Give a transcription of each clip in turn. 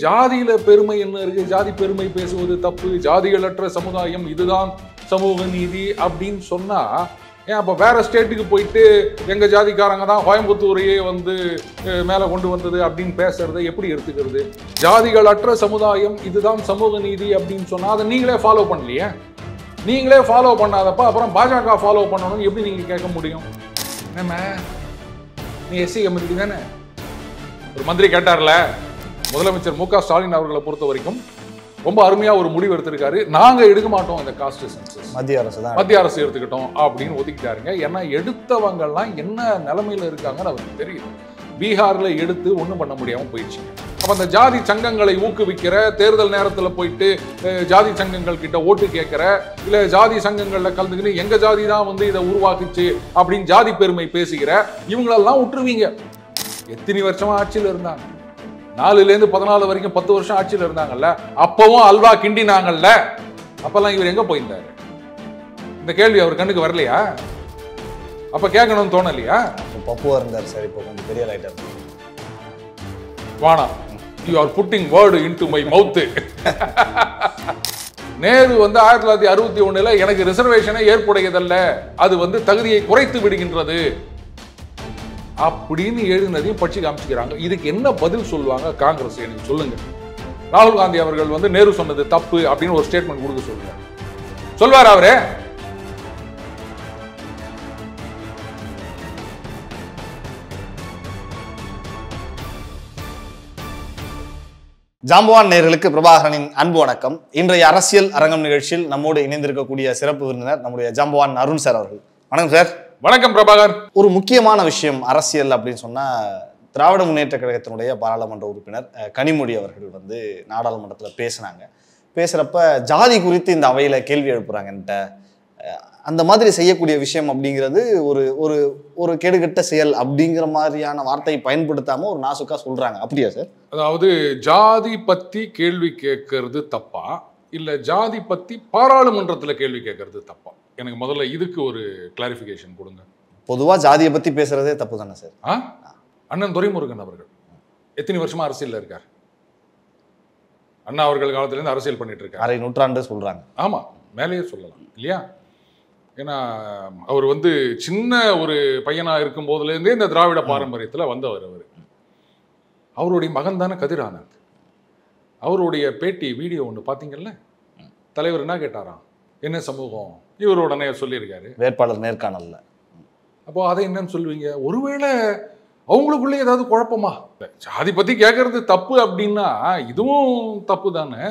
ஜாதியில பெருமை என்ன இருக்கு? ஜாதி பெருமை பேசுவது தப்பு, ஜாதிகளற்ற சமுதாயம் இதுதான் சமூக நீதி அப்படின்னு சொன்னா, ஏன் அப்ப வேற ஸ்டேட்டுக்கு போயிட்டு எங்க ஜாதிக்காரங்க தான் கோயம்புத்தூரையே மேல கொண்டு வந்தது அப்படின்னு பேசுறதை எப்படி எடுத்துக்கிறது? ஜாதிகளற்ற சமுதாயம் இதுதான் சமூக நீதி அப்படின்னு சொன்னா அதை நீங்களே ஃபாலோ பண்ணலையே. நீங்களே ஃபாலோ பண்ணாதப்ப அப்புறம் பாஜக ஃபாலோ பண்ணணும் எப்படி நீங்க கேட்க முடியும்? என்ன நீ எஸ்சி கம்யூனிட்டி தானே? ஒரு மந்திரி கேட்டார்ல, முதலமைச்சர் மு.க. ஸ்டாலின் அவர்களை பொறுத்த வரைக்கும் ரொம்ப அருமையா ஒரு முடிவு எடுத்திருக்காரு. நாங்க எடுக்க மாட்டோம் இந்த காஸ்ட் சென்சஸ், மத்திய அரசு எடுத்துக்கிட்டோம் அப்படின்னு ஒதுக்கிட்டாருங்க. ஏன்னா எடுத்தவங்க எல்லாம் என்ன நிலைமையில இருக்காங்கன்னு அவருக்கு தெரியும். பீகார்ல எடுத்து ஒண்ணும் பண்ண முடியாம போயிடுச்சு. அப்ப அந்த ஜாதி சங்கங்களை ஊக்குவிக்கிற, தேர்தல் நேரத்துல போயிட்டு ஜாதி சங்கங்கள் கிட்ட ஓட்டு கேட்கிற, இல்ல ஜாதி சங்கங்கள்ல கலந்துக்கிட்டு எங்க ஜாதி தான் இதை உருவாக்குச்சு அப்படின்னு ஜாதி பெருமை பேசுகிற இவங்களெல்லாம் விட்டுருவீங்க. எத்தனை வருஷமா ஆட்சியில் இருந்தாங்க? 4லேருந்து 14 வரைக்கும் 10 வருஷம் ஆட்சியில் இருந்தாங்கல்ல. அப்பவும் அல்வா கிண்டினாங்கல்ல. அப்பெல்லாம் இவர் எங்க போயிருந்தாரு? இந்த கேள்வி அவர் கண்ணுக்கு வரலையா? அப்ப கேட்கணும்னு தோணலையா? பப்புவா இருந்தார் சார். இப்போ கொஞ்சம் பெரிய லைட்டர் வானா, you are putting word into my மவுத். நேரு 1961 எனக்கு ரிசர்வேஷனை ஏற்புடையதல்ல, அது தகுதியை குறைத்து விடுகின்றது அப்படின்னு எழுதினதையும் பட்சி காமிச்சுக்கிறாங்க. இதுக்கு என்ன பதில் சொல்லுவாங்க காங்கிரஸ்? எனக்கு சொல்லுங்க. ராகுல் காந்தி அவர்கள் நேரு சொன்னது தப்பு அப்படின்னு ஒரு ஸ்டேட்மெண்ட் கொடுக்க சொல்லுங்க. சொல்வார் அவரே? ஜாம்பவான் நேயர்களுக்கு பிரபாகரனின் அன்பு வணக்கம். இன்றைய அரசியல் அரங்கம் நிகழ்ச்சியில் நம்மோடு இணைந்திருக்கக்கூடிய சிறப்பு விருந்தினர் நம்முடைய ஜாம்பவான் அருண் சார் அவர்கள். வணக்கம் சார். வணக்கம் பிரபாகர். ஒரு முக்கியமான விஷயம் அரசியல் அப்படின்னு சொன்னா, திராவிட முன்னேற்ற கழகத்தினுடைய பாராளுமன்ற உறுப்பினர் கனிமொழி அவர்கள் நாடாளுமன்றத்தில் பேசுறப்ப ஜாதி குறித்து இந்த அவையில கேள்வி எழுப்புறாங்கன்ட்ட. அந்த மாதிரி செய்யக்கூடிய விஷயம் அப்படிங்கிறது ஒரு ஒரு ஒரு கெடுகட்ட செயல் அப்படிங்கிற மாதிரியான வார்த்தையை பயன்படுத்தாம ஒரு நாசுக்கா சொல்றாங்க. அப்படியா சார்? அதாவது ஜாதி பத்தி கேள்வி கேட்கறது தப்பா, இல்ல ஜாதி பத்தி பாராளுமன்றத்தில் கேள்வி கேட்கறது தப்பா? எனக்கு முதல்ல இதுக்கு ஒரு கிளாரிஃபிகேஷன் கொடுங்க. பொதுவா ஜாதியை பத்தி பேசுறதே தப்பு தானே சார்? அண்ணன் துரைமுருகன் அவர்கள் எத்தனை வருஷமா அரசியல் இருக்கார்? அண்ணா அவர்கள் காலத்துல இருந்து அரசியல் பண்ணிட்டு இருக்காரு. அரை நூற்றாண்டு சொல்றாங்க. ஆமா, மேலேயே சொல்லலாம் இல்லையா? ஏன்னா அவர் சின்ன ஒரு பையனா இருக்கும் போதுல இருந்தே இந்த திராவிட பாரம்பரியத்துல வந்தவர். அவருடைய மகன் தானே கதிர் ஆனந்த். அவருடைய பேட்டி வீடியோ ஒன்று பார்த்தீங்கல்ல? தலைவர் என்ன கேட்டாராம், என்ன சமூகம்? இவர் உடனே சொல்லியிருக்காரு, வேட்பாளர் நேர்காணல்ல. அப்போ அதை என்னன்னு சொல்லுவீங்க? ஒருவேளை அவங்களுக்குள்ளே ஏதாவது குழப்பமா? ஜாதி பத்தி கேட்கறது தப்பு அப்படின்னா இதுவும் தப்பு தானே.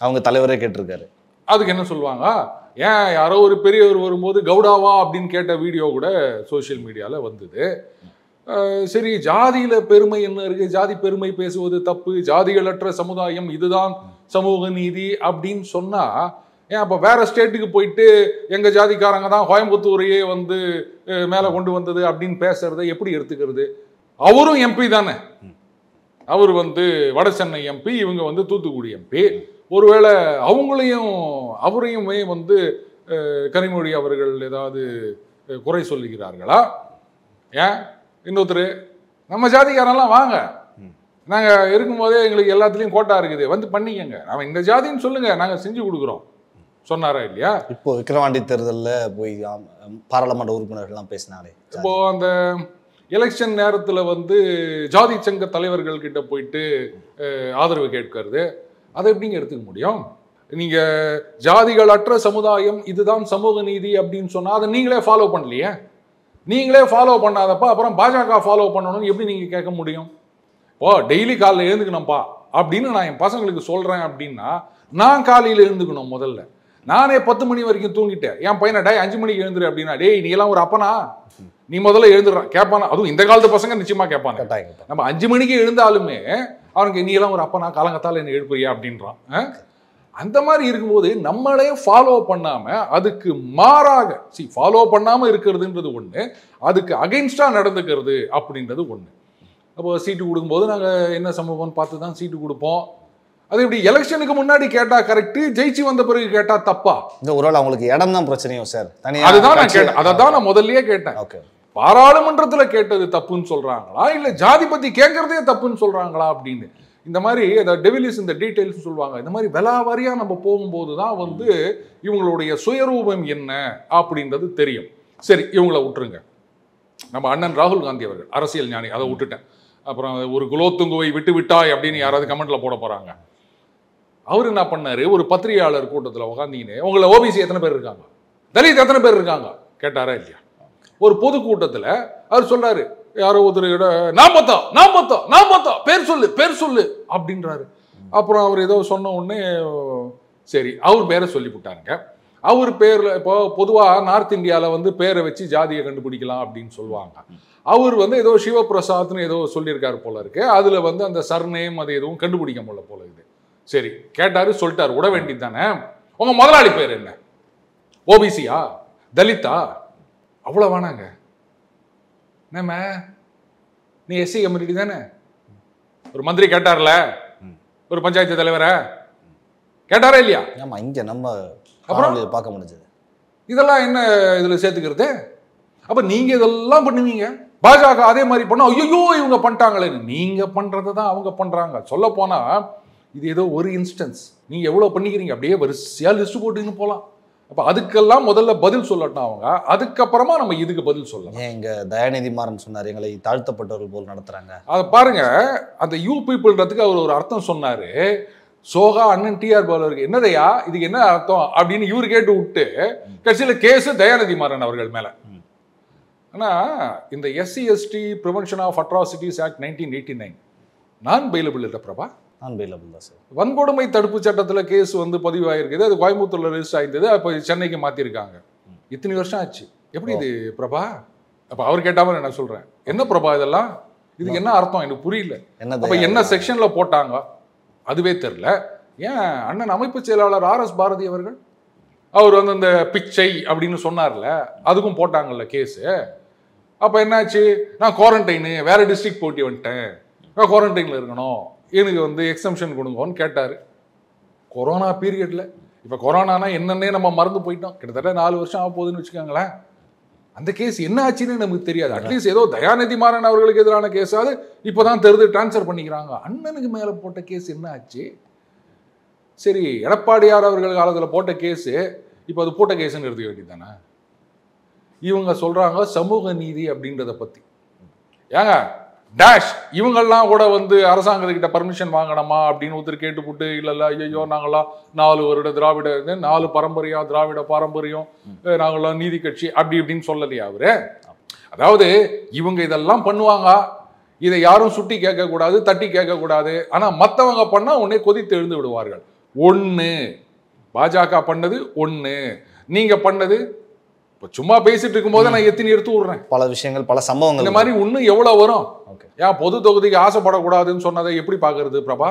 அவங்க தலைவரே கேட்டிருக்காரு. அதுக்கு என்ன சொல்லுவாங்க? ஏன் யாரோ ஒரு பெரியவர் வரும்போது கவுடாவா அப்படின்னு கேட்ட வீடியோ கூட சோசியல் மீடியாவில் வந்தது. சரி, ஜாதியில பெருமை என்ன இருக்கு? ஜாதி பெருமை பேசுவது தப்பு, ஜாதிகளற்ற சமுதாயம் இதுதான் சமூக நீதி அப்படின்னு சொன்னா, ஏன் அப்ப வேற ஸ்டேட்டுக்கு போயிட்டு எங்க ஜாதிக்காரங்க தான் கோயம்புத்தூரையே மேல கொண்டு வந்தது அப்படின்னு பேசுறதை எப்படி எடுத்துக்கிறது? அவரும் எம்பி தானே. அவர் வட சென்னை எம்பி, இவங்க தூத்துக்குடி எம்பி. ஒருவேளை அவரையுமே கனிமொழி அவர்கள் ஏதாவது குறை சொல்லுகிறார்களா? ஏன் இன்னொருத்தர் நம்ம ஜாதிக்காரெல்லாம் வாங்க, நாங்க இருக்கும்போதே எங்களுக்கு எல்லாத்துலயும் கோட்டா இருக்குது, பண்ணிக்கங்க, நாம இந்த ஜாதின்னு சொல்லுங்க, நாங்க செஞ்சு கொடுக்குறோம் சொன்னாரா இல்லையா? இப்போ விக்கிரவாண்டி தேர்தலில் போய் பாராளுமன்ற உறுப்பினர்கள்லாம் பேசினாரே. இப்போ அந்த எலெக்ஷன் நேரத்துல ஜாதி சங்க தலைவர்கள் கிட்ட போயிட்டு ஆதரவு கேட்கறது, அதை எப்படிங்க எடுத்துக்க முடியும்? நீங்க ஜாதிகளற்ற சமுதாயம் இதுதான் சமூக நீதி அப்படின்னு சொன்னா அதை நீங்களே ஃபாலோ பண்ணலையே. நீங்களே ஃபாலோ பண்ணாதப்ப அப்புறம் பாஜக ஃபாலோ பண்ணணும்னு எப்படி நீங்க கேட்க முடியும்? டெய்லி காலையில் எழுந்துக்கணும்ப்பா அப்படின்னு நான் என் பசங்களுக்கு சொல்றேன் அப்படின்னா, நான் காலையில் எழுந்துக்கணும். முதல்ல நானே 10 மணி வரைக்கும் தூங்கிட்டேன். என் பையனை 5 மணிக்கு எழுந்துரு அப்படின்னா, டேய் நீ எல்லாம் ஒரு அப்பனா, நீ முதல்ல எழுந்துடுறான் கேட்பானா? அதுவும் இந்த காலத்து பசங்க நிச்சயமா கேட்பாங்க. நம்ம 5 மணிக்கு எழுந்தாலுமே அவனுக்கு நீ எல்லாம் ஒரு அப்பனா, காலங்கத்தால் என்ன எழுப்புறியா அப்படின்றான். அந்த மாதிரி இருக்கும்போது நம்மளே ஃபாலோ பண்ணாம அதுக்கு மாறாக ஃபாலோ பண்ணாம இருக்கிறதுன்றது ஒண்ணு, அதுக்கு அகைன்ஸ்டா நடந்துக்கிறது அப்படின்றது ஒண்ணு. அப்போ சீட்டு கொடுக்கும்போது நாங்கள் என்ன சமூகம்னு பார்த்து தான் சீட்டு கொடுப்போம். அது இப்படி எலெக்ஷனுக்கு முன்னாடி கேட்டா கரெக்ட், ஜெயிச்சு வந்த பிறகு கேட்டா தப்பா? இந்த ஒருவேளை அவங்களுக்கு இடம் தான் பிரச்சனையோ சார்? அதுதான் நான் கேட்டேன், அதை தான் நான் முதல்லயே கேட்டேன். பாராளுமன்றத்துல கேட்டது தப்புன்னு சொல்றாங்களா இல்ல ஜாதி பத்தி கேட்கறதே தப்புன்னு சொல்றாங்களா அப்படின்னு. இந்த மாதிரி அந்த டெவிலிஸ் இந்த டீட்டெயில்ஸ் சொல்லுவாங்க. இந்த மாதிரி விலாவாரியா நம்ம போகும்போது தான் வந்து இவங்களுடைய சுயரூபம் என்ன அப்படின்றது தெரியும். சரி, இவங்களை விட்டுருங்க. நம்ம அண்ணன் ராகுல் காந்தி அவர்கள் அரசியல் ஞானி, அதை விட்டுட்டேன். அப்புறம் ஒரு குலோத்துங்குவை விட்டு விட்டாய் அப்படின்னு யாராவது கமெண்ட்ல போட போறாங்க. அவர் என்ன பண்ணாரு, ஒரு பத்திரிகையாளர் கூட்டத்தில் உட்காந்தீங்கன்னு, உங்களை ஓபிசி எத்தனை பேர் இருக்காங்க, தலித் எத்தனை பேர் இருக்காங்க கேட்டாரா இல்லையா? ஒரு பொதுக்கூட்டத்தில் அவர் சொல்றாரு, யாரோ ஒருத்தர் நான் பார்த்தா பேர் சொல்லு அப்படின்றாரு. அப்புறம் அவர் ஏதோ சொன்ன உடனே சரி அவர் பேரை சொல்லி விட்டாருங்க. அவர் பேர்ல இப்போ பொதுவாக நார்த் இந்தியாவில் வந்து பேரை வச்சு ஜாதியை கண்டுபிடிக்கலாம் அப்படின்னு சொல்லுவாங்க. அவர் வந்து ஏதோ சிவபிரசாத்னு ஏதோ சொல்லியிருக்காரு போல இருக்கு. அதுல வந்து அந்த சர்நேம் அது எதுவும் கண்டுபிடிக்க முடியல போல இது. சரி கேட்டாரு, சொல்லிட்டாரு, விட வேண்டியது தானே. உங்க முதலாளி பேர் என்ன, ஓபிசியா தலித்தா? அவ்வளவு வேணாங்க. நம்ம நீ எஸ்சி கம்யூனிட்டி தானே. ஒரு மந்திரி கேட்டார்ல, ஒரு பஞ்சாயத்து தலைவரை கேட்டாரா இல்லையா? ஆமா, இங்க நம்ம அப்புறம் பார்க்க முடிஞ்சது. இதெல்லாம் என்ன இதுல சேர்த்துக்கிறது? அப்ப நீங்க இதெல்லாம் பண்ணுவீங்க, பாஜக அதே மாதிரி பண்ண, ஐயோ இவங்க பண்ணிட்டாங்களே. நீங்க பண்றதை தான் அவங்க பண்றாங்க. சொல்ல போனா இது ஏதோ ஒரு இன்ஸ்டன்ஸ், நீங்க எவ்வளவு பண்ணிக்கிறீங்க அப்படியே வரிசையா லிஸ்ட் போட்டுன்னு போலாம். அப்ப அதுக்கெல்லாம் முதல்ல பதில் சொல்லட்டும் அவங்க, அதுக்கப்புறமா நம்ம இதுக்கு பதில் சொல்லலாம். இங்க தயாநிதி மாறன் சொன்னார், எங்களை தாழ்த்தப்பட்டவர்கள் போல் நடத்துறாங்க. அதை பாருங்க, அந்த யூ பீப்புள்ன்றதுக்கு அவர் ஒரு அர்த்தம் சொன்னாரு. சோகா அண்ணன் டிஆர் பாலருக்கு என்னதையா இதுக்கு என்ன அர்த்தம் அப்படின்னு இவரு கேட்டு விட்டு கட்சியில கேஸ் தயாநிதி மாறன் அவர்கள் மேல. ஆனா இந்த SC ST prevention of atrocities act 1989 non bailable இல்லை பிரபா. நான் பெயிலபிள் தான் சார். வன்கொடுமை தடுப்பு சட்டத்துல கேஸ் வந்து பதிவாயிருக்குது. அது கோயம்புத்தூர்ல ரெஜிஸ்டர் ஆயிருந்தது, அப்ப சென்னைக்கு மாத்திருக்காங்க. இத்தனை வருஷம் ஆச்சு. எப்படி இது பிரபா? அப்ப அவர் கேட்டாமல் என்ன சொல்றேன், என்ன பிரபா இதெல்லாம், இதுக்கு என்ன அர்த்தம் எனக்கு புரியல. அப்ப என்ன செக்ஷன்ல போட்டாங்க அதுவே தெரியல. ஏன் அண்ணன் அமைப்பு செயலாளர் RS பாரதி அவர்கள் அவர் வந்து அந்த பிச்சை அப்படின்னு சொன்னார்ல, அதுக்கும் போட்டாங்கல்ல கேஸு. அப்ப என்னாச்சு, நான் குவாரண்டைனு வேற டிஸ்ட்ரிக்ட் போட்டி வந்துட்டேன், நான் குவாரண்டைன்ல இருக்கணும், எனக்கு வந்து எக்ஸம்ஷன் கொடுங்கன்னு கேட்டாரு. கொரோனா பீரியட்ல. இப்ப கொரோனானா என்னன்னே நம்ம மறந்து போயிட்டோம். கிட்டத்தட்ட 4 வருஷம் ஆக போகுதுன்னு வச்சுக்கோங்களேன். அந்த கேஸ் என்ன ஆச்சுன்னு நமக்கு தெரியாது. அட்லீஸ்ட் ஏதோ தயாநிதி மாறன் அவர்களுக்கு எதிரான கேஸாவது இப்போதான் தெரிந்து டிரான்ஸ்ஃபர் பண்ணிக்கிறாங்க. அண்ணனுக்கு மேல போட்ட கேஸ் என்ன ஆச்சு? சரி, எடப்பாடியார் அவர்கள் காலத்தில் போட்ட கேஸு இப்போ அது போட்ட கேஸுன்னு எடுத்துக்க வேண்டியதானே. இவங்க சொல்றாங்க சமூக நீதி அப்படின்றத பத்தி. ஏங்க டேஷ் இவங்கெல்லாம் கூட வந்து அரசாங்கத்துக்கிட்ட பர்மிஷன் வாங்கணுமா அப்படின்னு ஒருத்தர் கேட்டுப்புட்டு, இல்ல ஐயோ நாங்களாம் 4 வருட திராவிட 4 பரம்பரையா திராவிட பாரம்பரியம், நாங்களாம் நீதி கட்சி அப்படி இப்படின்னு சொல்லலையா அவரு? அதாவது இவங்க இதெல்லாம் பண்ணுவாங்க, இதை யாரும் சுட்டி கேட்கக்கூடாது, தட்டி கேட்கக்கூடாது. ஆனா மற்றவங்க பண்ணா உடனே கொதித்து எழுந்து விடுவார்கள். ஒண்ணு பாஜக பண்ணது, ஒண்ணு நீங்க பண்ணது. இப்போ சும்மா பேசிட்டு இருக்கும் போது நான் எத்தனை எடுத்து விடுறேன், பல விஷயங்கள், பல சம்பவங்கள். இந்த மாதிரி இன்னும் எவ்வளவு வரும். ஏன் பொது தொகுதிக்கு ஆசைப்படக்கூடாதுன்னு சொன்னதை எப்படி பாக்குறது பிரபா?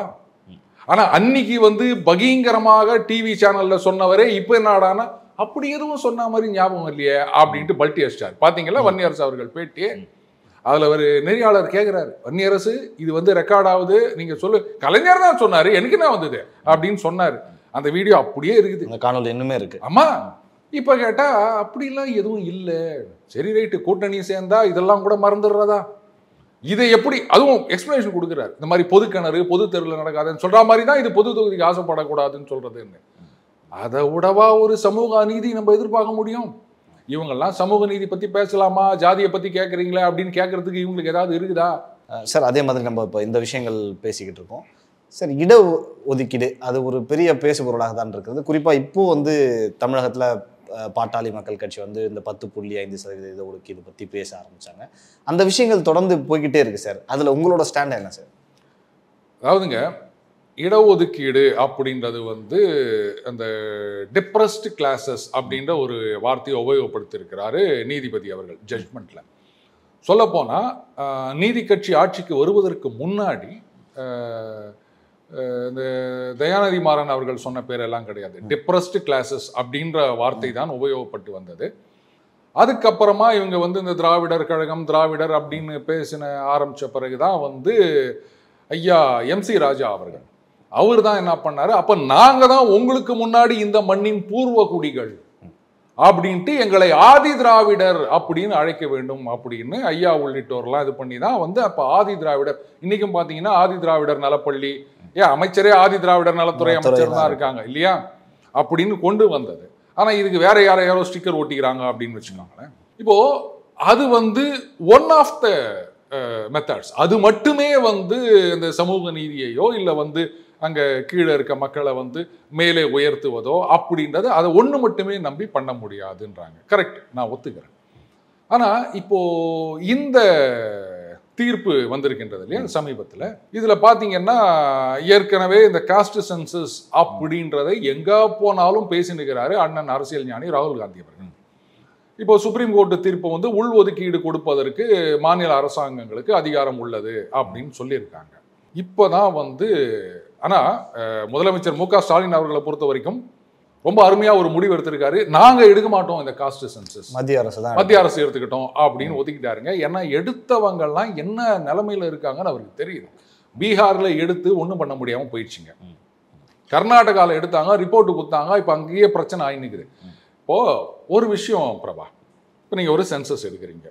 ஆனா அன்னைக்கு வந்து பகீங்கரமாக டிவி சேனல்ல சொன்னவரே இப்ப என்னடானா அப்படி எதுவும் சொன்ன மாதிரி ஞாபகம் இல்லையே அப்படின்ட்டு பல்ட்டி அடிச்சார். பாத்தீங்களா வன்னியரசு அவர்கள் பேட்டி. அதுல ஒரு நெறியாளர் கேட்கிறாரு, வன்னியரசு இது வந்து ரெக்கார்ட் ஆகுது, நீங்க சொல்லு. கலைஞர் தான் சொன்னாரு, எனக்கு என்ன வந்தது அப்படின்னு சொன்னாரு. அந்த வீடியோ அப்படியே இருக்குது, அந்த காணொலி இன்னுமே இருக்கு. ஆமா. இப்ப கேட்டா அப்படிலாம் எதுவும் இல்லை. சரி ரைட்டு, கூட்டணி சேர்ந்தா இதெல்லாம் கூட மறந்துடுறதா? இதை எப்படி அதுவும் எக்ஸ்பிளனேஷன் கொடுக்குறாரு. இந்த மாதிரி பொது கிணறு பொது தெருவில் நடக்காதுன்னு சொல்ற மாதிரி தான் இது பொது தொகுதிக்கு ஆசைப்படக்கூடாதுன்னு சொல்றதுன்னு. அதை விடவா ஒரு சமூக நீதி நம்ம எதிர்பார்க்க முடியும்? இவங்கெல்லாம் சமூக நீதி பத்தி பேசலாமா, ஜாதியை பத்தி கேட்குறீங்களா அப்படின்னு கேட்கறதுக்கு இவங்களுக்கு ஏதாவது இருக்குதா? சார் அதே மாதிரி நம்ம இப்போ இந்த விஷயங்கள் பேசிக்கிட்டு இருக்கோம். சார் இட ஒதுக்கீடு அது ஒரு பெரிய பேசுபொருளாக தான் இருக்குது. குறிப்பாக இப்போ வந்து தமிழகத்தில் பாட்டாளி மக்கள் கட்சி வந்து இந்த 10.5% ஒதுக்கீடு பற்றி பேச ஆரம்பிச்சாங்க. அந்த விஷயங்கள் தொடர்ந்து போய்கிட்டே இருக்கு சார். அதில் உங்களோட ஸ்டாண்ட் என்ன சார்? அதாவதுங்க, இடஒதுக்கீடு அப்படின்றது வந்து அந்த டிப்ரெஸ்ட் கிளாஸஸ் அப்படின்ற ஒரு வார்த்தையை உபயோகப்படுத்தியிருக்கிறாரு நீதிபதி அவர்கள் ஜட்ஜ்மெண்ட்ல. சொல்லப்போனா நீதி கட்சி ஆட்சிக்கு வருவதற்கு முன்னாடி இந்த தயாநிதி மாறன் அவர்கள் சொன்ன பேரெல்லாம் கிடையாது. டிப்ரெஸ்ட் கிளாஸஸ் அப்படின்ற வார்த்தை தான் உபயோகப்பட்டு வந்தது. அதுக்கப்புறமா இவங்க வந்து இந்த திராவிடர் கழகம் திராவிடர் அப்படின்னு பேசின ஆரம்பிச்ச பிறகுதான் வந்து ஐயா MC ராஜா அவர்கள் அவர் தான் என்ன பண்ணாரு, அப்ப நாங்க தான் உங்களுக்கு முன்னாடி இந்த மண்ணின் பூர்வ குடிகள் அப்படின்ட்டு எங்களை ஆதி திராவிடர் அப்படின்னு அழைக்க வேண்டும் அப்படின்னு ஐயா உள்ளிட்டோர்லாம் இது பண்ணி தான் வந்து அப்போ ஆதி திராவிடர். இன்னைக்கும் பார்த்தீங்கன்னா ஆதி திராவிடர் நலப்பள்ளி, அமைச்சரே ஆதி திராவிடர் நலத்துறை அமைச்சர் தான் இருக்காங்க இல்லையா, அப்படின்னு கொண்டு வந்தது. ஆனா இதுக்கு வேற யாரோ ஸ்டிக்கர் ஒட்டிக்கிறாங்க அப்படின்னு வச்சுக்கோங்களேன். இப்போ அது வந்து ஒன் ஆஃப் த மெத்தட்ஸ். அது மட்டுமே வந்து இந்த சமூக நீதியையோ இல்லை வந்து அங்க கீழே இருக்க மக்களை வந்து மேலே உயர்த்துவதோ அப்படின்றது அதை ஒன்று மட்டுமே நம்பி பண்ண முடியாதுன்றாங்க. கரெக்ட், நான் ஒத்துக்கிறேன். ஆனா இப்போ இந்த தீர்ப்பு வந்திருக்கின்றது இல்லையா சமீபத்தில், இதுல பாத்தீங்கன்னா ஏற்கனவே இந்த காஸ்ட் சென்சஸ் அப்படின்றதை எங்க போனாலும் பேசினுக்கிறாரு அண்ணன் அரசியல் ஞானி ராகுல் காந்தி அவர்கள். இப்போ சுப்ரீம் கோர்ட்டு தீர்ப்பு வந்து உள் ஒதுக்கீடு கொடுப்பதற்கு மாநில அரசாங்கங்களுக்கு அதிகாரம் உள்ளது அப்படின்னு சொல்லியிருக்காங்க. இப்போதான் வந்து ஆனா முதலமைச்சர் மு.க. ஸ்டாலின் அவர்களை பொறுத்த வரைக்கும் ரொம்ப அருமையா ஒரு முடிவு எடுத்திருக்காரு. நாங்க எடுக்க மாட்டோம் இந்த காஸ்ட் சென்சஸ், மத்திய அரசு எடுத்துக்கிட்டோம் அப்படின்னு ஒதுக்கிட்டாருங்க. ஏன்னா எடுத்தவங்கெல்லாம் என்ன நிலைமையில இருக்காங்கன்னு அவருக்கு தெரியுது. பீகார்ல எடுத்து ஒன்றும் பண்ண முடியாம போயிடுச்சுங்க. கர்நாடகாவில் எடுத்தாங்க, ரிப்போர்ட் கொடுத்தாங்க, இப்போ அங்கேயே பிரச்சனை ஆயினுக்குது. இப்போ ஒரு விஷயம் பிரபா, இப்போ நீங்க ஒரு சென்சஸ் எடுக்கிறீங்க,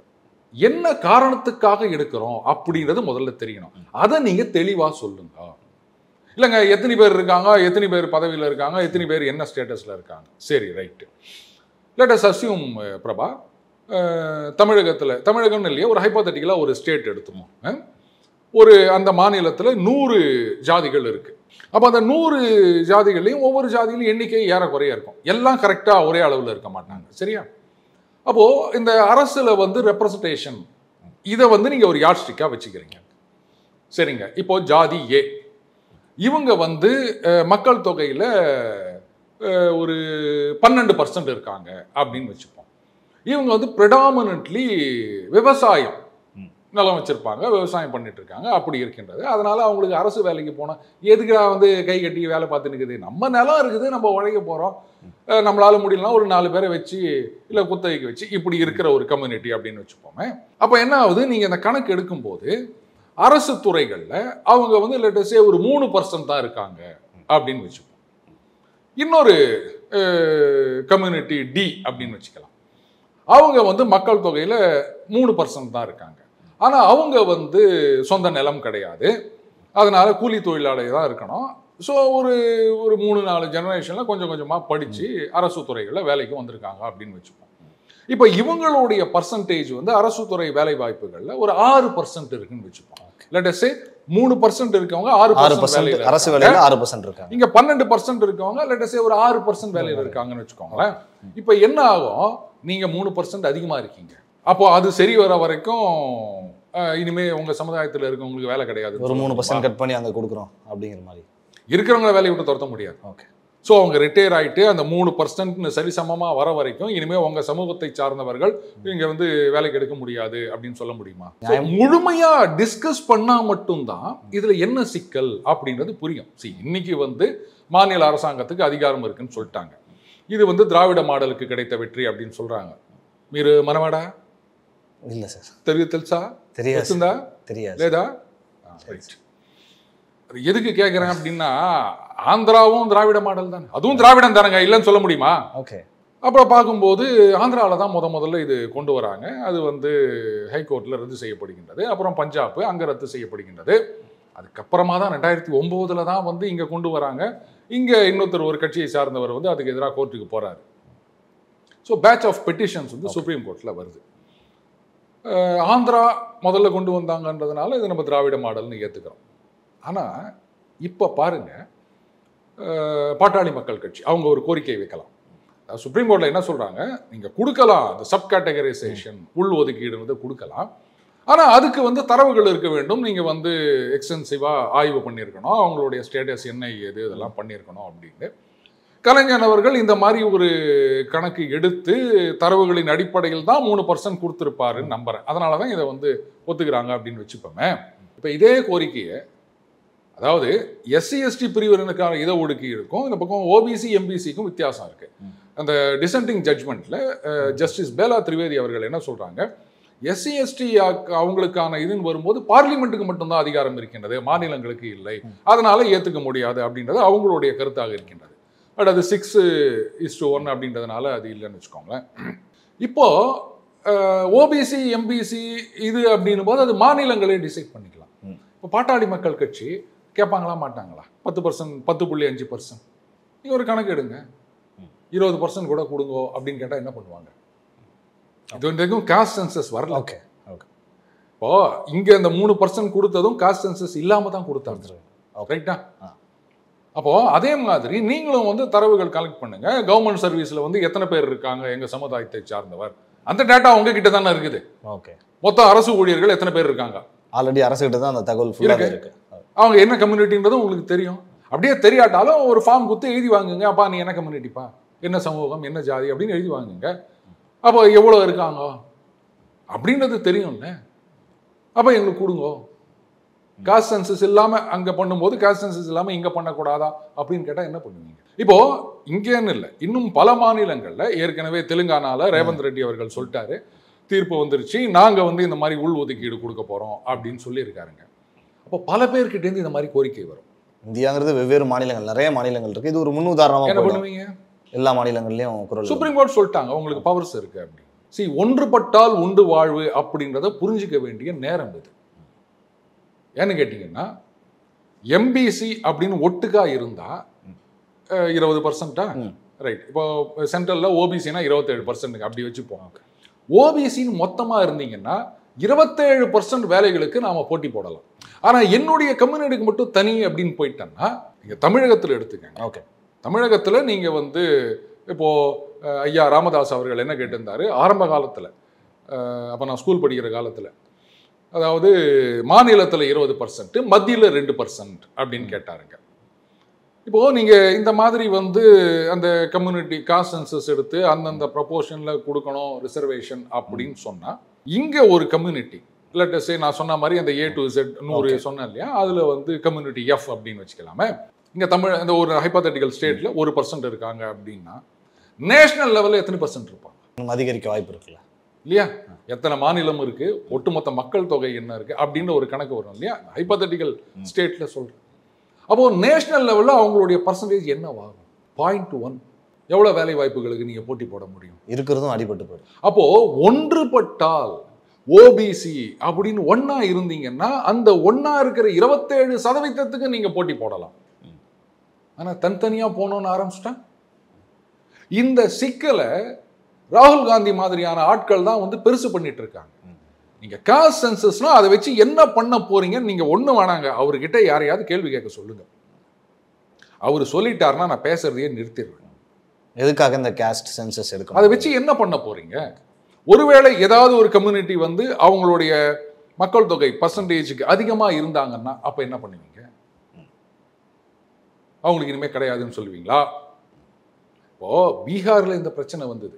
என்ன காரணத்துக்காக எடுக்கிறோம் அப்படின்றது முதல்ல தெரியணும். அதை நீங்க தெளிவா சொல்லுங்க. இல்லைங்க எத்தனை பேர் இருக்காங்க, எத்தனை பேர் பதவியில் இருக்காங்க, எத்தனை பேர் என்ன ஸ்டேட்டஸில் இருக்காங்க, சரி right. Let us assume Prabha, தமிழகம்னு இல்லையா, ஒரு ஹைப்போதெட்டிக்கலாக ஒரு ஸ்டேட் எடுத்துமோ, ஒரு அந்த மாநிலத்தில் 100 ஜாதிகள் இருக்கு. அப்போ அந்த 100 ஜாதிகள்லையும் ஒவ்வொரு ஜாதியிலும் எண்ணிக்கை ஏறக்குறைய இருக்கும். எல்லாம் கரெக்டாக ஒரே அளவில் இருக்க மாட்டாங்க, சரியா? அப்போ இந்த அரசுல வந்து ரெப்ரசன்டேஷன் இதை வந்து நீங்க ஒரு யாட்ஸ்டிக்கா வச்சுக்கிறீங்க, சரிங்க. இப்போ ஜாதி ஏ, இவங்க வந்து மக்கள் தொகையில ஒரு 12% இருக்காங்க அப்படின்னு வச்சுப்போம். இவங்க வந்து ப்ரெடாமினன்ட்லி விவசாயம் நிலம் வச்சிருப்பாங்க, விவசாயம் பண்ணிட்டு இருக்காங்க, அப்படி இருக்கின்றது. அதனால அவங்களுக்கு அரசு வேலைக்கு போனால் எதுக்கு வந்து கை கட்டி வேலை பார்த்து நிற்குது, நம்ம நிலம் இருக்குது, நம்ம உழைக்க போகிறோம், நம்மளால முடியலன்னா ஒரு 4 பேரை வச்சு இல்லை குத்தகைக்கு வச்சு இப்படி இருக்கிற ஒரு கம்யூனிட்டி அப்படின்னு வச்சுப்போமே. அப்போ என்ன ஆகுது, நீங்கள் இந்த கணக்கு எடுக்கும்போது அரசு துறைகளில் அவங்க வந்து லெட்டஸே ஒரு 3% தான் இருக்காங்க அப்படின்னு வச்சுப்போம். இன்னொரு கம்யூனிட்டி டி அப்படின்னு வச்சுக்கலாம், அவங்க வந்து மக்கள் தொகையில் 3% தான் இருக்காங்க. ஆனால் அவங்க வந்து சொந்த நிலம் கிடையாது, அதனால கூலி தொழிலாளி தான் இருக்கணும். ஸோ ஒரு 3-4 ஜெனரேஷனில் கொஞ்சம் கொஞ்சமாக படித்து அரசு துறைகளில் வேலைக்கு வந்திருக்காங்க அப்படின்னு வச்சுப்போம். இப்போ இவங்களுடைய பர்சன்டேஜ் வந்து அரசு துறை வேலை வாய்ப்புகளில் ஒரு 6% இருக்குன்னு வச்சுப்போம். லெட் அஸ் சே 3% இருக்கவங்க 6% அரசு வேலையில 6% இருக்காங்க. இங்க 12% இருக்கவங்க லெட் அஸ் சே ஒரு 6% வேலையில் இருக்காங்கன்னு வச்சுக்கோங்களேன். இப்போ என்ன ஆகும், நீங்க 3% அதிகமா இருக்கீங்க. அப்போ அது சரி வர வரைக்கும் இனிமே உங்க சமுதாயத்தில் இருக்கவங்களுக்கு வேலை கிடையாது, ஒரு 3% கட் பண்ணி அங்க கொடுக்குறோம் அப்படிங்கிற மாதிரி இருக்கிறவங்களை வேலையை விட்டு துரத்த முடியாது. ஓகே. ஸோ அவங்க ரிட்டையர் ஆகிட்டு அந்த 3% சரிசமமாக வர வரைக்கும் இனிமேல் உங்கள் சமூகத்தை சார்ந்தவர்கள் இங்கே வந்து வேலைக்கு எடுக்க முடியாது அப்படின்னு சொல்ல முடியுமா? முழுமையாக டிஸ்கஸ் பண்ணால் மட்டும்தான் இதில் என்ன சிக்கல் அப்படின்றது புரியும். இன்னைக்கு வந்து மாநில அரசாங்கத்துக்கு அதிகாரம் இருக்குன்னு சொல்லிட்டாங்க. இது வந்து திராவிட மாடலுக்கு கிடைத்த வெற்றி அப்படின்னு சொல்கிறாங்க. மீரு మనవాడా? இல்லை சார். తెలుసా? தெரியாதுந்தா? தெரியாது. లేదా? எதுக்கு கேட்குறேன் அப்படின்னா, ஆந்திராவும் திராவிட மாடல் தானே, அதுவும் திராவிடம் தானங்க, இல்லைன்னு சொல்ல முடியுமா? ஓகே. அப்புறம் பார்க்கும்போது ஆந்திராவில் தான் முதல்ல இது கொண்டு வராங்க. அது வந்து ஹைகோர்ட்டில் ரத்து செய்யப்படுகின்றது. அப்புறம் பஞ்சாப் அங்கே ரத்து செய்யப்படுகின்றது. அதுக்கப்புறமா தான் 2009 தான் வந்து இங்கே கொண்டு வராங்க. இங்கே இன்னொருத்தர் ஒரு கட்சியை சார்ந்தவர் வந்து அதுக்கு எதிராக கோர்ட்டுக்கு போகிறாரு. ஸோ பேட்ச் ஆஃப் பெட்டிஷன்ஸ் வந்து சுப்ரீம் கோர்ட்டில் வருது. ஆந்திரா முதல்ல கொண்டு வந்தாங்கன்றதுனால இது நம்ம திராவிட மாடல்னு ஏற்றுக்கிறோம். ஆனால் இப்போ பாருங்க, பாட்டாளி மக்கள் கட்சி அவங்க ஒரு கோரிக்கை வைக்கலாம். சுப்ரீம் கோர்ட்டில் என்ன சொல்கிறாங்க, நீங்கள் கொடுக்கலாம், அந்த சப் கேட்டகரைசேஷன் உள் ஒதுக்கீடு வந்து கொடுக்கலாம், ஆனால் அதுக்கு வந்து தரவுகள் இருக்க வேண்டும், நீங்கள் வந்து எக்ஸ்டென்சிவாக ஆய்வு பண்ணியிருக்கணும், அவங்களுடைய ஸ்டேட்டஸ் என்ன ஏது இதெல்லாம் பண்ணியிருக்கணும் அப்படின்னு. கலைஞர் அவர்கள் இந்த மாதிரி ஒரு கணக்கு எடுத்து தரவுகளின் அடிப்படையில் தான் 3% கொடுத்துருப்பாருன்னு நம்புகிறேன். அதனால தான் இதை வந்து ஒத்துக்கிறாங்க அப்படின்னு வச்சுப்போமே. இப்போ இதே கோரிக்கையை, அதாவது எஸ்சி எஸ்டி பிரிவினருக்கான இட ஒதுக்கீடுக்கும் இந்த பக்கம் ஓபிசி எம்பிசிக்கும் வித்தியாசம் இருக்கு. அந்த டிசென்டிங் ஜட்ஜ்மெண்ட்ல ஜஸ்டிஸ் பேலா திரிவேதி அவர்கள் என்ன சொல்றாங்க, எஸ்சி எஸ்டி அவங்களுக்கான இதுன்னு வரும்போது பார்லிமெண்ட்டுக்கு மட்டும்தான் அதிகாரம் இருக்கின்றது, மாநிலங்களுக்கு இல்லை, அதனால ஏற்றுக்க முடியாது அப்படின்றது அவங்களுடைய கருத்தாக இருக்கின்றது. பட் அது 6:1 அப்படின்றதுனால அது இல்லைன்னு வச்சுக்கோங்களேன். இப்போ ஓபிசி எம்பிசி இது அப்படின்னும் போது அது மாநிலங்களே டிசைட் பண்ணிக்கலாம். இப்போ பாட்டாளி மக்கள் கட்சி கேட்பாங்களா மாட்டாங்களா? 10%, 10.5%. நீங்கள் ஒரு கணக்கு எடுங்க, 20% கூட கொடுங்கோ அப்படின்னு கேட்டால் என்ன பண்ணுவாங்க? இது வரைக்கும் காஸ்ட் சென்சஸ் வரல. Okay okay. இப்போ இங்கே இந்த 3% கொடுத்ததும் காஸ்ட் சென்சஸ் இல்லாமல் தான் கொடுத்தாங்க, ரைட்டா? அப்போ அதே மாதிரி நீங்களும் வந்து தரவுகள் கலெக்ட் பண்ணுங்க. கவர்மெண்ட் சர்வீஸ்ல வந்து எத்தனை பேர் இருக்காங்க எங்க சமுதாயத்தை சார்ந்தவர், அந்த டேட்டா உங்ககிட்ட தானே இருக்குது. ஓகே. மொத்தம் அரசு ஊழியர்கள் எத்தனை பேர் இருக்காங்க, ஆல்ரெடி அரசு கிட்ட தான் அந்த தகவல் ஃபுல்லாக இருக்கு. அவங்க என்ன கம்யூனிட்டின்றதும் உங்களுக்கு தெரியும். அப்படியே தெரியாட்டாலும் ஒரு ஃபார்ம் கொடுத்து எழுதி வாங்குங்க. அப்பா நீ என்ன கம்யூனிட்டிப்பா, என்ன சமூகம், என்ன ஜாதி அப்படின்னு எழுதி வாங்குங்க. அப்போ எவ்வளோ இருக்காங்க அப்படின்றது தெரியும்ல. அப்போ எங்களுக்கு கொடுங்க. காஸ்ட் சென்சஸ் இல்லாமல் அங்கே பண்ணும்போது காஸ்ட் சென்சஸ் இல்லாமல் இங்கே பண்ணக்கூடாதா அப்படின்னு கேட்டால் என்ன பண்ணுவீங்க? இப்போ இங்கேன்னு இல்லை, இன்னும் பல மாநிலங்களில் ஏற்கனவே தெலுங்கானால ரேவந்த் ரெட்டி அவர்கள் சொல்லிட்டாரு, தீர்ப்பு வந்துருச்சு, நாங்கள் வந்து இந்த மாதிரி உள் ஒதுக்கீடு கொடுக்க போகிறோம் அப்படின்னு சொல்லியிருக்காருங்க. அப்போ பல பேர்கிட்டேருந்து இந்த மாதிரி கோரிக்கை வரும். இந்தியாங்கிறது வெவ்வேறு மாநிலங்கள், நிறைய மாநிலங்கள் இருக்கு. இது ஒரு முன்னுதாரணமாக என்ன பண்ணுவீங்க? எல்லா மாநிலங்கள்லையும் குரல். சுப்ரீம் கோர்ட் சொல்லிட்டாங்க உங்களுக்கு பவர்ஸ் இருக்கு அப்படி. ஒன்றுபட்டால் உண்டு வாழ்வு அப்படின்றத புரிஞ்சுக்க வேண்டிய நேரம் இது. ஏன்னு கேட்டீங்கன்னா, எம்பிசி அப்படின்னு ஒட்டுக்கா இருந்தா 20%, ரைட்? இப்போ சென்ட்ரல்ல ஓபிசினா 27% அப்படி வச்சுப்போம். ஓபிசின்னு மொத்தமா இருந்தீங்கன்னா 27% வேலைகளுக்கு நாம போட்டி போடலாம். ஆனா என்னுடைய கம்யூனிட்டிக்கு மட்டும் தனி அப்படின்னு போயிட்டோம்னா, நீங்க தமிழகத்தில் எடுத்துக்கங்க. ஓகே. தமிழகத்துல நீங்க வந்து இப்போ ஐயா ராமதாஸ் அவர்கள் என்ன கேட்டிருந்தாரு ஆரம்ப காலத்துல, அப்ப நான் ஸ்கூல் படிக்கிற காலத்துல, அதாவது மாநிலத்தில் 20%, மத்தியில் 2% அப்படின்னு கேட்டாருங்க. இப்போ நீங்க இந்த மாதிரி வந்து அந்த கம்யூனிட்டி காஸ்ட் சென்சஸ் எடுத்து அந்தந்த ப்ரொபோர்ஷன்ல கொடுக்கணும் ரிசர்வேஷன் அப்படின்னு சொன்னா, இங்க ஒரு கம்யூனிட்டி லெட்டஸ் நான் சொன்ன மாதிரி அந்த A to Z 100 சொன்னேன் இல்லையா, அதுல வந்து கம்யூனிட்டி F அப்படின்னு வச்சுக்கலாமே. இங்க தமிழ் இந்த ஒரு ஹைப்போதெட்டிக்கல் ஸ்டேட்ல 1% இருக்காங்க அப்படின்னா, நேஷனல் லெவலில் எத்தனை % இருப்பாங்க? அதிகரிக்க வாய்ப்பு இருக்குல்ல இல்லையா? எத்தனை மாநிலம் இருக்கு, ஒட்டுமொத்த மக்கள் தொகை என்ன இருக்கு அப்படின்னு ஒரு கணக்கு வரும் இல்லையா, ஹைப்போதெட்டிக்கல் ஸ்டேட்ல சொல்றேன். அப்போ நேஷனல் லெவல்ல அவங்களுடைய பர்சன்டேஜ் என்னவாகும்? 0.1. எவ்வளவு வேலை வாய்ப்புகளுக்கு நீங்க போட்டி போட முடியும்? இருக்கிறதும் அடிபட்டு போயிடும். அப்போ ஒன்றுபட்டால் ஓபிசி அப்படின்னு ஒன்னா இருந்தீங்கன்னா அந்த ஒன்னா இருக்கிற 27% நீங்க போட்டி போடலாம். ஆனா தனித்தனியா போனோம்னு ஆரம்பிச்சிட்டா இந்த சிக்கலை ராகுல் காந்தி மாதிரியான ஆட்கள் தான் வந்து பெருசு பண்ணிட்டு இருக்காங்க. நீங்க காஸ்ட் சென்சஸ்னா அதை வச்சு என்ன பண்ண போறீங்கன்னு நீங்க ஒண்ணு வேணாங்க, அவர்கிட்ட யாரையாவது கேள்வி கேட்க சொல்லுங்க. அவர் சொல்லிட்டாருன்னா நான் பேசுறதையே நிறுத்திடுவேன். எதுக்காக இந்த காஸ்ட் சென்சஸ் எடுக்கணும்? அதை வச்சு என்ன பண்ண போறீங்க? ஒருவேளை ஏதாவது ஒரு கம்யூனிட்டி வந்து அவங்களுடைய மக்கள் தொகை பர்சன்டேஜுக்கு அதிகமா இருந்தாங்கன்னா அப்ப என்ன பண்ணுவீங்க? அவங்களுக்கு இனிமே கிடையாதுன்னு சொல்லுவீங்களா? இப்போ பீகார்ல இந்த பிரச்சனை வந்தது.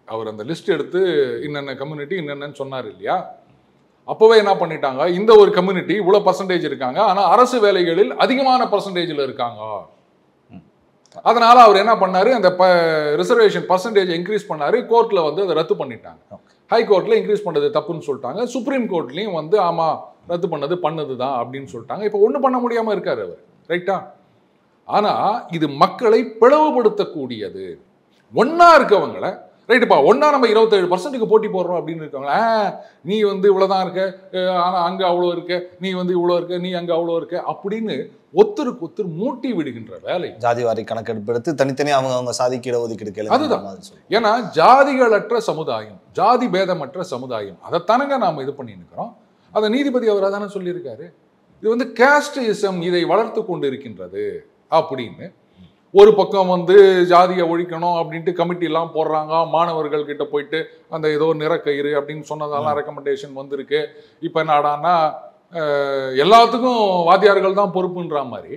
அவர் அந்த லிஸ்ட் எடுத்து இன்னென்ன கம்யூனிட்டி இன்னென்னு சொன்னார் இல்லையா, அப்பவே என்ன பண்ணிட்டாங்க, இந்த ஒரு கம்யூனிட்டி இவ்வளவு பர்சன்டேஜ் இருக்காங்க, ஆனா அரசு வேலைகளில் அதிகமான பர்சன்டேஜ்ல இருக்காங்க. அதனால அவர் என்ன பண்ணாரு, அந்த ரிசர்வேஷன் பர்சன்டேஜ் இன்க்ரீஸ் பண்ணாரு. கோர்ட்ல வந்து அதை ரத்து பண்ணிட்டாங்க. ஹை கோர்ட்ல இன்க்ரீஸ் பண்ணது தப்புன்னு சொல்லிட்டாங்க. சுப்ரீம் கோர்ட்லயும் வந்து ஆமா ரத்து பண்ணதுதான் அப்படின்னு சொல்லிட்டாங்க. இப்போ ஒன்றும் பண்ண முடியாம இருக்காரு அவர், ரைட்டா? ஆனா இது மக்களை பிளவுபடுத்தக்கூடியது. ஒன்னா இருக்கவங்களை ரைட்டுப்பா, ஒன்னா நம்ம 27% போட்டி போடுறோம் அப்படின்னு இருக்காங்களா, நீ வந்து இவ்வளவுதான் இருக்க, ஆனா அங்க அவ்வளோ இருக்க, நீ வந்து இவ்வளோ இருக்க, நீ அங்க அவ்வளோ இருக்க அப்படின்னு ஒருத்தருக்கு ஒருத்தர் மூட்டி விடுகின்ற வேலை. ஜாதிவாரி கணக்கெடுப்பு எடுத்து தனித்தனி அவங்க சாதிக்கு இடஒதுக்கீடு. அதுதான். ஏன்னா ஜாதிகளற்ற சமுதாயம், ஜாதி பேதமற்ற சமுதாயம், அதைத்தானங்க நாம இது பண்ணி இருக்கிறோம். அதை நீதிபதி அவராக தானே சொல்லியிருக்காரு. இது வந்து காஸ்டிசம் இதை வளர்த்து கொண்டு இருக்கின்றது அப்படின்னு. ஒரு பக்கம் வந்து ஜாதியை ஒழிக்கணும் அப்படின்ட்டு கமிட்டி எல்லாம் போடுறாங்க. மாணவர்கள் கிட்ட போயிட்டு அந்த ஏதோ நிறக்கயிறு அப்படின்னு சொன்னதெல்லாம் ரெக்கமெண்டேஷன் வந்திருக்கு. இப்போ என்னடான்னா எல்லாத்துக்கும் வாத்தியார்கள் தான் பொறுப்புன்ற மாதிரி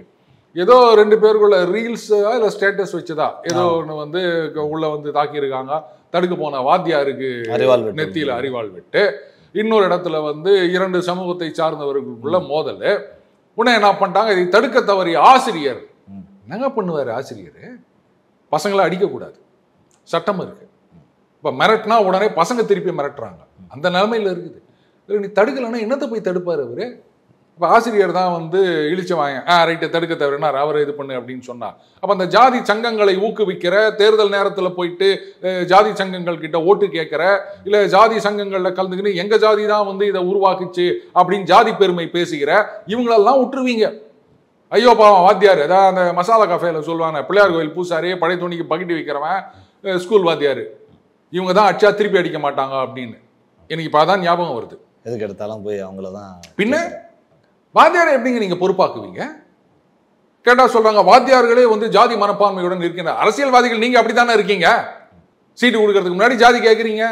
ஏதோ 2 பேருக்குள்ள ரீல்ஸா இல்லை ஸ்டேட்டஸ் வச்சுதா ஏதோ ஒன்று வந்து உள்ள வந்து தாக்கியிருக்காங்க. தடுக்க போன வாத்தியாருக்கு நெத்தியில அரிவாள் வெட்டு, இன்னொரு இடத்துல வந்து 2 சமூகத்தை சார்ந்தவர்களுக்குள்ள மோதல். உடனே என்ன பண்ணிட்டாங்க, இதை தடுக்க தவறிய ஆசிரியர் என்னங்க பண்ணுவார்? ஆசிரியர் பசங்களை அடிக்கக்கூடாது, சட்டம் இருக்கு. இப்போ மிரட்டினா உடனே பசங்க திருப்பி மிரட்டுறாங்க. அந்த நிலைமையில இருக்குது. நீ தடுக்கலைன்னா என்னத்தை போய் தடுப்பார் அவரு? இப்போ ஆசிரியர் தான் வந்து இழிச்சவாங்க ரைட்டை தடுக்க தவறினார் அவரை இது பண்ணு அப்படின்னு சொன்னார். அப்போ அந்த ஜாதி சங்கங்களை ஊக்குவிக்கிற, தேர்தல் நேரத்தில் போயிட்டு ஜாதி சங்கங்கள் கிட்ட ஓட்டு கேட்குற, இல்லை ஜாதி சங்கங்களில் கலந்துக்கிட்டு எங்கள் ஜாதி தான் வந்து இதை உருவாக்குச்சு அப்படின்னு ஜாதி பெருமை பேசுகிற இவங்களெல்லாம் விட்டுருவீங்க. ஐயோ பாவம் வாத்தியார், அதான் அந்த மசாலா கஃபேல சொல்லுவாங்க, பிள்ளையார் கோயில் பூசாரி, பழைய துணிக்கு பக்கெட்டு வைக்கிறவன், ஸ்கூல் வாத்தியார், இவங்க தான் அடிச்சா திருப்பி அடிக்க மாட்டாங்க அப்படின்னு எனக்கு இப்போ அதான் ஞாபகம் வருது. எதுக்கு எடுத்தாலும் போய் அவங்கள தான். பின்ன வாத்தியாரை எப்படிங்க நீங்க பொறுப்பாக்குவீங்க? கேட்டா சொல்றாங்க வாத்தியார்களே வந்து ஜாதி மனப்பான்மையுடன் இருக்கின்ற அரசியல்வாதிகள். நீங்க அப்படித்தானே இருக்கீங்க. சீட்டு கொடுக்கறதுக்கு முன்னாடி ஜாதி கேட்குறீங்க,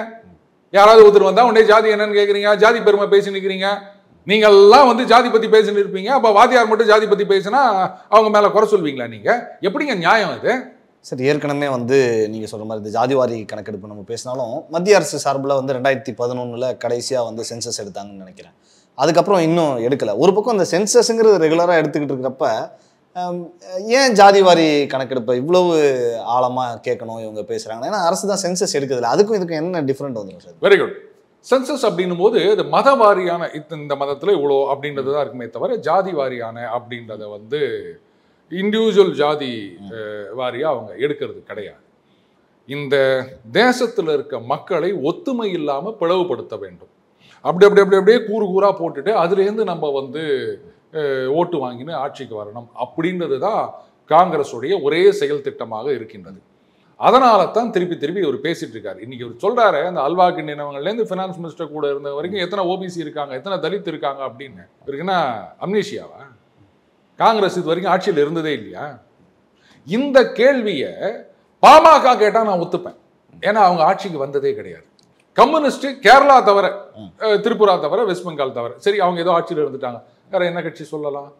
யாராவது ஒருத்தர் வந்தா உடனே ஜாதி என்னன்னு கேட்குறீங்க, ஜாதி பெருமை பேசி நிற்கிறீங்க. நீங்க எல்லாம் வந்து ஜாதி பத்தி பேசின்னு இருப்பீங்க. அப்ப வாத்தியார் மட்டும் ஜாதி பத்தி பேசினா அவங்க மேல குறை சொல்வீங்களா? நீங்க எப்படிங்க நியாயம் இது? சரி, ஏற்கனவே வந்து நீங்கள் சொல்கிற மாதிரி இந்த ஜாதிவாரி கணக்கெடுப்பு நம்ம பேசினாலும் மத்திய அரசு சார்பில் வந்து 2011 கடைசியாக வந்து சென்சஸ் எடுத்தாங்கன்னு நினைக்கிறேன். அதுக்கப்புறம் இன்னும் எடுக்கலை. ஒரு பக்கம் அந்த சென்சஸ்ங்கிறது ரெகுலராக எடுத்துக்கிட்டு இருக்கிறப்ப ஏன் ஜாதிவாரி கணக்கெடுப்பை இவ்வளவு ஆழமாக கேட்கணும் இவங்க பேசுகிறாங்க? ஏன்னா அரசு தான் சென்சஸ் எடுக்குதில்ல, அதுக்கும் இதுக்கும் என்ன டிஃப்ரெண்ட் வந்துடும் சார்? Very good. சென்சஸ் அப்படின்னும் போது அது மத வாரியான இந்த மதத்தில் இவ்வளோ அப்படின்றது தான் இருக்குமே தவிர ஜாதி வாரியான அப்படின்றத வந்து இண்டிவிஜுவல் ஜாதி வாரியா அவங்க எடுக்கிறது கிடையாது. இந்த தேசத்தில் இருக்க மக்களை ஒத்துமை இல்லாமல் பிளவுபடுத்த வேண்டும். அப்படியே கூறு கூறா போட்டுட்டு அதுலேருந்து நம்ம வந்து ஓட்டு வாங்கின்னு ஆட்சிக்கு வரணும் அப்படின்றது தான் காங்கிரஸுடைய ஒரே செயல் திட்டமாக இருக்கின்றது. அதனால தான் திருப்பி இவர் பேசிட்டு இருக்காரு. இன்னைக்கு இவர் சொல்றாரு, அந்த அல்வா கிண்டினவங்கலேருந்து ஃபினான்ஸ் மினிஸ்டர் கூட இருந்த வரைக்கும் எத்தனை ஓபிசி இருக்காங்க, எத்தனை தலித் இருக்காங்க அப்படின்னு. இருக்குன்னா அம்னீஷியாவா? காங்கிரஸ் இது வரைக்கும் ஆட்சியில் இருந்ததே இல்லையா? இந்த கேள்வியை பாமக கேட்டா நான் ஒத்துப்பேன். ஏன்னா அவங்க ஆட்சிக்கு வந்ததே கிடையாது. கம்யூனிஸ்ட் கேரளா தவிர, திரிபுரா தவிர, வெஸ்ட் பெங்கால் தவிர, சரி அவங்க ஏதோ ஆட்சியில் இருந்துட்டாங்க. வேற என்ன கட்சி சொல்லலாம்?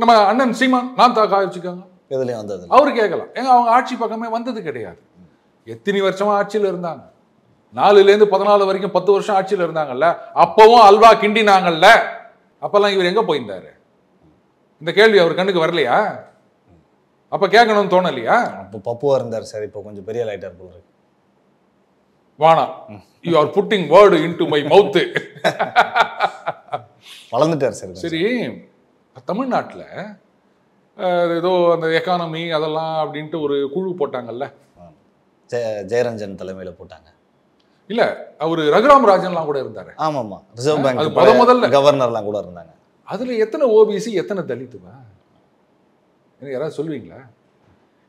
நம்ம அண்ணன் சீமான் நான் தாக்கா வச்சுக்காங்க, எதுலையும் வந்தது அவரு கேட்கலாம். ஏங்க அவங்க ஆட்சி பக்கமே வந்தது கிடையாது. எத்தனை வருஷமா ஆட்சியில் இருந்தாங்க? 4லேருந்து 14 வரைக்கும் 10 வருஷம் ஆட்சியில் இருந்தாங்கல்ல. அப்பவும் அல்வா கிண்டினாங்கல்ல. அப்பெல்லாம் இவர் எங்க போயிருந்தாரு? இந்த கேள்வி அவர் கண்ணுக்கு வரலையா? அப்ப கேட்கணும்னு தோணலையா? அப்போ பப்புவா இருந்தார் சார், இப்போ கொஞ்சம் பெரிய லைட்டர் போல இருக்கு. வானா, you are putting word into my mouth. வளர்ந்துட்டார் சார். சரி, தமிழ்நாட்டில் ஏதோ அந்த எக்கானமி அதெல்லாம் அப்படின்ட்டு ஒரு குழு போட்டாங்கல்ல, ஜெயரஞ்சன் தலைமையில் போட்டாங்க. இல்ல அவரு ரகுராம் ராஜன்லாம் கூட இருந்தாரு. ஆமாமா, ரிசர்வ் பேங்க் முதல்ல கவர்னர்லாம் கூட இருந்தாங்க. அதுல எத்தனை ஓபிசி எத்தனை தலித்துவா யாராவது சொல்லுவீங்களா?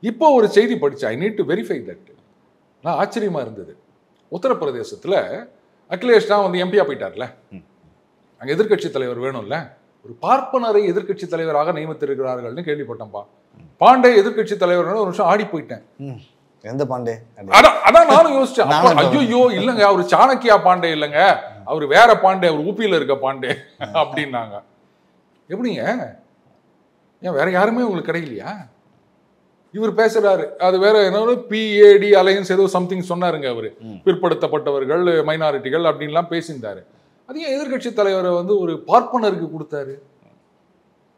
இப்போ ஒரு செய்தி படிச்சு, I need to verify that. நான் ஆச்சரியமா இருந்தது. உத்தரப்பிரதேசத்துல அகிலேஷ் தான் வந்து எம்பியா போயிட்டார்ல, அங்க எதிர்கட்சி தலைவர் வேணும்ல, ஒரு பார்ப்பனரை எதிர்கட்சி தலைவராக நியமித்திருக்கிறார்கள்னு கேள்விப்பட்டேன்பா. பாண்டே எதிர்கட்சி தலைவர் ஒரு நிமிஷம் ஆடி போயிட்டேன். எந்த பாண்டே? அதான் நானும் யோசிச்சேன். ஐயோ இல்லங்க, அவரு சாணக்கியா பாண்டே இல்லைங்க, அவரு வேற பாண்டே, அவர் ஊப்பியில இருக்க பாண்டே அப்படின்னாங்க. எப்படிங்க? ஏன் வேற யாருமே உங்களுக்கு கிடைக்கலையா? இவர் பேசுறாரு, அது வேற என்ன PAD அலையன்ஸ் ஏதோ சம்திங் சொன்னாருங்க. அவரு பிற்படுத்தப்பட்டவர்கள், மைனாரிட்டிகள் அப்படின்லாம் பேசியிருந்தாரு. அது ஏன் எதிர்கட்சி தலைவரை வந்து ஒரு பார்ப்பனருக்கு கொடுத்தாரு?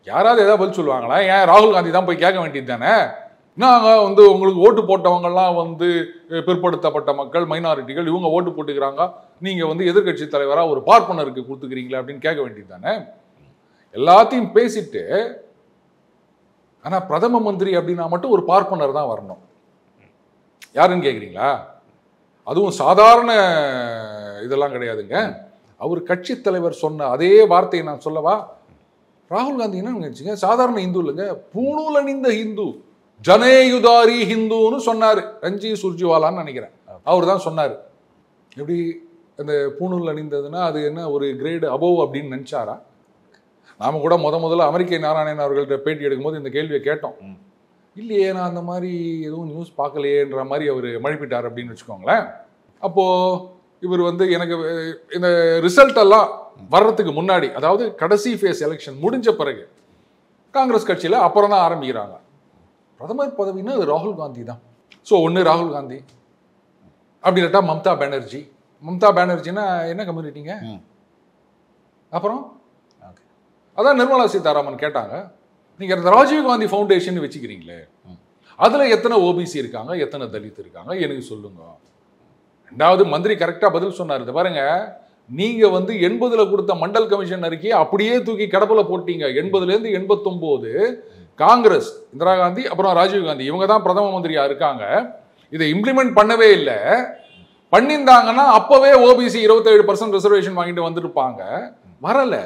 யாராவது ஏதாவது பதில் சொல்லுவாங்களா? ஏன் ராகுல் காந்தி தான் போய் கேட்க வேண்டியது தானே? நாங்கள் வந்து உங்களுக்கு ஓட்டு போட்டவங்கெல்லாம் வந்து பிற்படுத்தப்பட்ட மக்கள், மைனாரிட்டிகள், இவங்க ஓட்டு போட்டுக்கிறாங்க, நீங்கள் வந்து எதிர்கட்சி தலைவராக ஒரு பார்ப்பனருக்கு கொடுத்துக்கிறீங்களா அப்படின்னு கேட்க வேண்டியது தானே? எல்லாத்தையும் பேசிட்டு, ஆனால் பிரதம மந்திரி அப்படின்னா மட்டும் ஒரு பார்ப்பனர் தான் வரணும். யாருன்னு கேட்குறீங்களா? அதுவும் சாதாரண இதெல்லாம் கிடையாதுங்க. அவர் கட்சி தலைவர் சொன்ன அதே வார்த்தையை நான் சொல்லவா? ராகுல் காந்தி என்ன நினைச்சுங்க, சாதாரண இந்து இல்லைங்க, பூணூல் அணிந்த ஹிந்து, ஜனேயுதாரி ஹிந்துன்னு சொன்னார். ரஞ்சி சுர்ஜிவாலான்னு நினைக்கிறேன், அவர் தான் சொன்னார். எப்படி அந்த பூணூல் அணிந்ததுன்னா அது என்ன ஒரு கிரேடு அபோவ் அப்படின்னு நினச்சாரா? நாம கூட முதல்ல அமெரிக்க நாராயணன் அவர்கள்ட்ட பேட்டி எடுக்கும்போது இந்த கேள்வியை கேட்டோம். இல்லையே, நான் அந்த மாதிரி எதுவும் நியூஸ் பார்க்கலையேன்ற மாதிரி அவர் மழுப்பிட்டார் அப்படின்னு வச்சுக்கோங்களேன். அப்போது இவர் வந்து எனக்கு இந்த ரிசல்ட் எல்லாம் வர்றதுக்கு முன்னாடி, அதாவது கடைசி ஃபேஸ் எலெக்ஷன் முடிஞ்ச பிறகு காங்கிரஸ் கட்சியில் அப்புறம் தான் ஆரம்பிக்கிறாங்க. பிரதமர் பதவின்னா அது ராகுல் காந்தி தான். ஸோ ஒன்று ராகுல் காந்தி, அப்படி இல்லாட்டா மம்தா பானர்ஜி. மம்தா பானர்ஜின்னா என்ன கம்யூனிட்டிங்க? அப்புறம் அதான் நிர்மலா சீதாராமன் கேட்டாங்க, நீங்கள் இந்த ராஜீவ் காந்தி ஃபவுண்டேஷன் வச்சுக்கிறீங்களே, அதில் எத்தனை ஓபிசி இருக்காங்க, எத்தனை தலித் இருக்காங்க எனக்கு சொல்லுங்க. ரெண்டாவது மந்திரி கரெக்டாக பதில் சொன்னார். இது பாருங்க, நீங்க வந்து 80ல கொடுத்த மண்டல் கமிஷன் அறிக்கையை அப்படியே தூக்கி கடப்புல போட்டீங்க. 80லேருந்து 89 காங்கிரஸ், இந்திரா காந்தி, அப்புறம் ராஜீவ் காந்தி இவங்க தான் பிரதம மந்திரியா இருக்காங்க. இதை இம்ப்ளிமெண்ட் பண்ணவே இல்லை. பண்ணியிருந்தாங்கன்னா அப்பவே ஓபிசி 27% ரிசர்வேஷன் வாங்கிட்டு வந்திருப்பாங்க. வரல.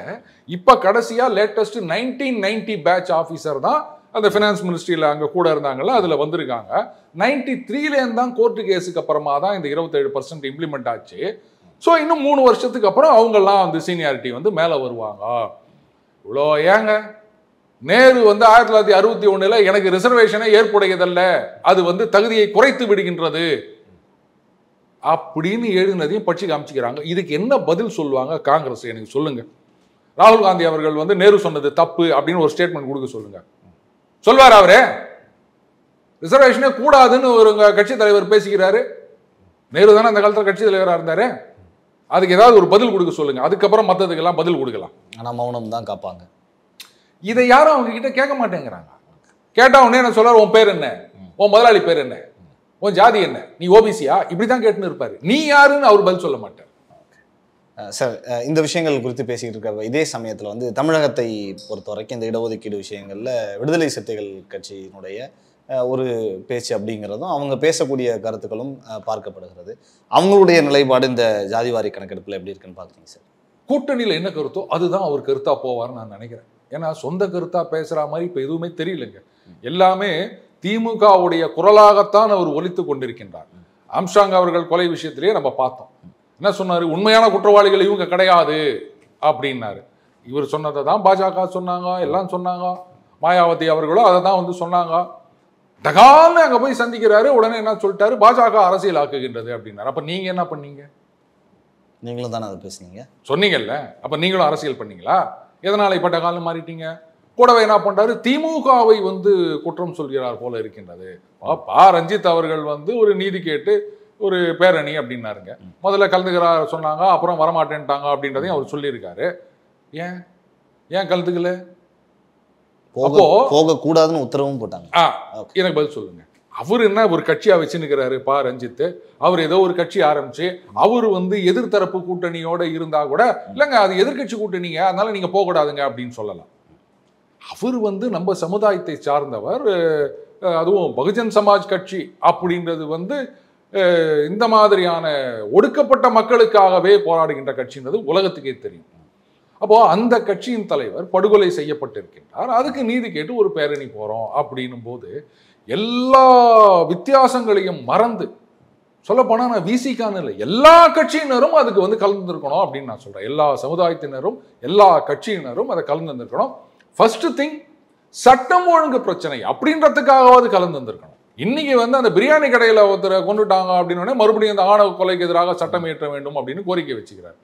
இப்ப கடைசியா லேட்டஸ்ட் 1990 பேட்ச் ஆபீசர் தான் அந்த ஃபினான்ஸ் மினிஸ்ட்ரியில அங்க கூட இருந்தாங்கல்ல, அதுல வந்திருக்காங்க. 93லேருந்து தான் கோர்ட்டு கேஸுக்கு அப்புறமா தான் இந்த 27% இம்ப்ளிமெண்ட் ஆச்சு. ஸோ இன்னும் 3 வருஷத்துக்கு அப்புறம் அவங்கெல்லாம் வந்து சீனியாரிட்டி வந்து மேலே வருவாங்க. இவ்வளோ ஏங்க நேரு வந்து 1961 எனக்கு ரிசர்வேஷனை ஏற்புடையதல்ல, அது வந்து தகுதியை குறைத்து விடுகின்றது அப்படின்னு எழுதினதையும் பட்சி காமிச்சிக்கிறாங்க. இதுக்கு என்ன பதில் சொல்லுவாங்க காங்கிரஸ்? எனக்கு சொல்லுங்க. ராகுல் காந்தி அவர்கள் வந்து நேரு சொன்னது தப்பு அப்படின்னு ஒரு ஸ்டேட்மெண்ட் கொடுக்க சொல்லுங்க. சொல்வார் அவரே? ரிசர்வேஷனே கூடாதுன்னு ஒரு கட்சி தலைவர் பேசிக்கிறாரு. நேரு தானே அந்த காலத்தில் கட்சி தலைவராக இருந்தாரு. அதுக்கு ஏதாவது ஒரு பதில் கொடுக்க சொல்லுங்க. அதுக்கப்புறம் மற்றதுக்கெல்லாம் பதில் கொடுக்கலாம். ஆனால் மௌனம் தான் காப்பாங்க. இதை யாரும் அவங்க கிட்ட கேட்க மாட்டேங்கிறாங்க. கேட்டா உடனே என்ன சொல்றாரு? உன் பேர் என்ன? உன் முதலாளி பேர் என்ன? உன் ஜாதி என்ன? நீ ஓபிசியா? இப்படிதான் கேட்டுன்னு இருப்பாரு. நீ யாருன்னு அவர் பதில் சொல்ல மாட்டார். சார், இந்த விஷயங்கள் குறித்து பேசிக்கிட்டு இருக்க இதே சமயத்தில் வந்து தமிழகத்தை பொறுத்த வரைக்கும் இந்த இடஒதுக்கீடு விஷயங்களில் விடுதலை சிறுத்தைகள் கட்சியினுடைய ஒரு பேச்சு அப்படிங்கிறதும் அவங்க பேசக்கூடிய கருத்துக்களும் பார்க்கப்படுகிறது. அவங்களுடைய நிலைப்பாடு இந்த ஜாதிவாரி கணக்கெடுப்பில் எப்படி இருக்குன்னு பார்க்குறீங்க சார்? கூட்டணியில் என்ன கருத்தோ அதுதான் அவர் கருத்தா போவார்னு நான் நினைக்கிறேன். ஏன்னா சொந்த கருத்தா பேசுற மாதிரி இப்போ எதுவுமே தெரியலங்க. எல்லாமே திமுகவுடைய குரலாகத்தான் அவர் ஒலித்து கொண்டிருக்கின்றார். ஆம்ஸ்ட்ராங் அவர்கள் கொலை விஷயத்திலேயே நம்ம பார்த்தோம். என்ன சொன்னாரு? உண்மையான குற்றவாளிகள் இவங்க கிடையாது அப்படின்னாரு. இவர் சொன்னதை தான் பாஜக சொன்னாங்க, எல்லாம் சொன்னாங்க. மாயாவதி அவர்களும் அதை தான் வந்து சொன்னாங்க. டகால்னு அங்க போய் சந்திக்கிறாரு. உடனே என்ன சொல்லிட்டாரு? பாஜக அரசியல் ஆக்குகின்றது அப்படின்னாரு. அப்ப நீங்க என்ன பண்ணீங்க? நீங்களும் தானே அதை பேசுனீங்க, சொன்னீங்கல்ல. அப்ப நீங்களும் அரசியல் பண்ணீங்களா? எதனால இப்ப டகால்னு மாறிட்டீங்க? கூடவே என்ன பண்றாரு? திமுகவை வந்து குற்றம் சொல்கிறார் போல இருக்கின்றது. பா ரஞ்சித் அவர்கள் வந்து ஒரு நீதி கேட்டு ஒரு பேரணி அப்படின்னாருங்க. முதல்ல கலந்துக்கிறார் சொன்னாங்க, அப்புறம் வரமாட்டேன்ட்டாங்க அப்படின்றதையும் அவர் சொல்லியிருக்காரு. ஏன் கலந்துக்கல? போகக்கூடாதுன்னு உத்தரவும் போட்டாங்க. எனக்கு பதில் சொல்லுங்க. அவர் என்ன ஒரு கட்சியா வச்சுன்னுக்கிறாரு பா ரஞ்சித்? அவர் ஏதோ ஒரு கட்சி ஆரம்பிச்சு அவர் வந்து எதிர்த்தரப்பு கூட்டணியோட இருந்தா கூட இல்லைங்க அது எதிர்கட்சி கூட்டணிங்க, அதனால நீங்க போகக்கூடாதுங்க அப்படின்னு சொல்லலாம். அவர் வந்து நம்ம சமுதாயத்தை சார்ந்தவர், அதுவும் பகுஜன் சமாஜ் கட்சி அப்படின்றது வந்து இந்த மாதிரியான ஒடுக்கப்பட்ட மக்களுக்காகவே போராடுகின்ற கட்சின்றது உலகத்துக்கே தெரியும். அப்போ அந்த கட்சியின் தலைவர் படுகொலை செய்யப்பட்டிருக்கின்றார். அதுக்கு நீதி கேட்டு ஒரு பேரணி போறோம் அப்படின்னும் போது எல்லா வித்தியாசங்களையும் மறந்து, சொல்ல போனா நான் விசிகான்னு இல்லை, எல்லா கட்சியினரும் அதுக்கு வந்து கலந்துருக்கணும் அப்படின்னு நான் சொல்றேன். எல்லா சமுதாயத்தினரும் எல்லா கட்சியினரும் அதை கலந்துருக்கணும். ஃபர்ஸ்ட் திங், சட்டம் ஒழுங்கு பிரச்சனை அப்படின்றதுக்காகவாது கலந்துருக்கணும். இன்னைக்கு வந்து அந்த பிரியாணி கடையில ஒருத்தரை கொண்டுட்டாங்க அப்படின்னு மறுபடியும் அந்த ஆணவ கொலைக்கு எதிராக சட்டம் இயற்ற வேண்டும் அப்படின்னு கோரிக்கை வச்சுக்கிறார்.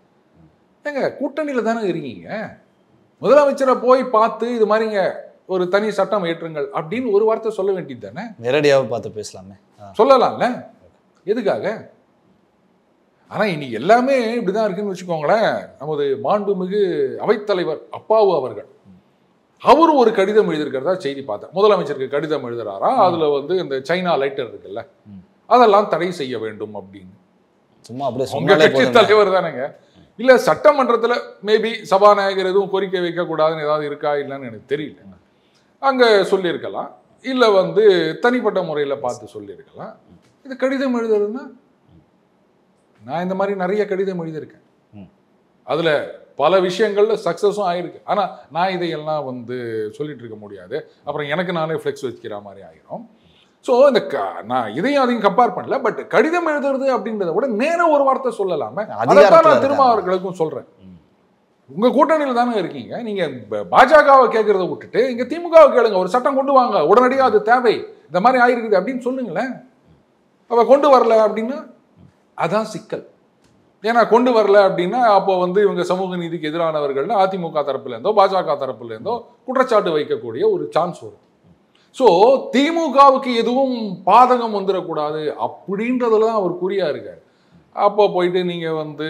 ஏங்க கூட்டணியில தானே இருக்கீங்க. முதலமைச்சரை போய் பார்த்து இது மாதிரிங்க ஒரு தனி சட்டம் ஏற்றுங்கள் அப்படின்னு ஒரு வார்த்தை சொல்ல வேண்டியது தானே. நேரடியாக பார்த்து பேசலாமே, சொல்லலாம்ல. எதுக்காக? ஆனா இன்னைக்கு எல்லாமே இப்படிதான் இருக்குன்னு வச்சுக்கோங்களேன். நமது மாண்புமிகு அவைத்தலைவர் அப்பாவு அவர்கள் அவரு ஒரு கடிதம் எழுதியிருக்கிறதா செய்தி பார்த்தேன். முதலமைச்சருக்கு கடிதம் எழுதுறாரா, அதுல வந்து இந்த சைனா லைட்டர் இருக்குல்ல அதெல்லாம் தடை செய்ய வேண்டும் அப்படின்னு. சும்மா அப்படியே உங்க கட்சி தலைவர் தானேங்க. இல்ல சட்டமன்றத்துல மேபி சபாநாயகர் எதுவும் கோரிக்கை வைக்க கூடாதுன்னு ஏதாவது இருக்கா இல்லைன்னு எனக்கு தெரியல. அங்க சொல்லியிருக்கலாம், இல்ல வந்து தனிப்பட்ட முறையில பார்த்து சொல்லியிருக்கலாம். இது கடிதம் எழுதுறதுன்னா நான் இந்த மாதிரி நிறைய கடிதம் எழுதியிருக்கேன். அதுல பல விஷயங்கள்ல சக்சஸும் ஆயிருக்கு. ஆனா நான் இதையெல்லாம் வந்து சொல்லிட்டு இருக்க முடியாது. அப்புறம் எனக்கு நானே ஃப்ளெக்ஸ் வச்சுக்கிற மாதிரி ஆயிரும். ஸோ இந்த நான் இதையும் அதையும் கம்பேர் பண்ணல. பட் கடிதம் எழுதுறது அப்படின்றத விட நேரம் ஒரு வார்த்தை சொல்லலாமே. அதைத்தான் நான் திரும்ப அவர்களுக்கும் சொல்றேன். உங்க கூட்டணியில தானே இருக்கீங்க. நீங்க பாஜகவை கேட்கறத விட்டுட்டு இங்க திமுகவை கேளுங்க, ஒரு சட்டம் கொண்டு வாங்க, உடனடியாக அது தேவை, இந்த மாதிரி ஆயிருக்குது அப்படின்னு சொல்லுங்களேன். அவ கொண்டு வரல அப்படின்னா அதான் சிக்கல். ஏன்னா கொண்டு வரல அப்படின்னா அப்போ வந்து இவங்க சமூக நீதிக்கு எதிரானவர்கள்னு அதிமுக தரப்புல இருந்தோ பாஜக தரப்புல இருந்தோ குற்றச்சாட்டு வைக்கக்கூடிய ஒரு சான்ஸ் வரும். ஸோ திமுகவுக்கு எதுவும் பாதகம் வந்துடக்கூடாது அப்படின்றதுல தான் அவர் குறியா இருக்காரு. அப்போ போயிட்டு நீங்க வந்து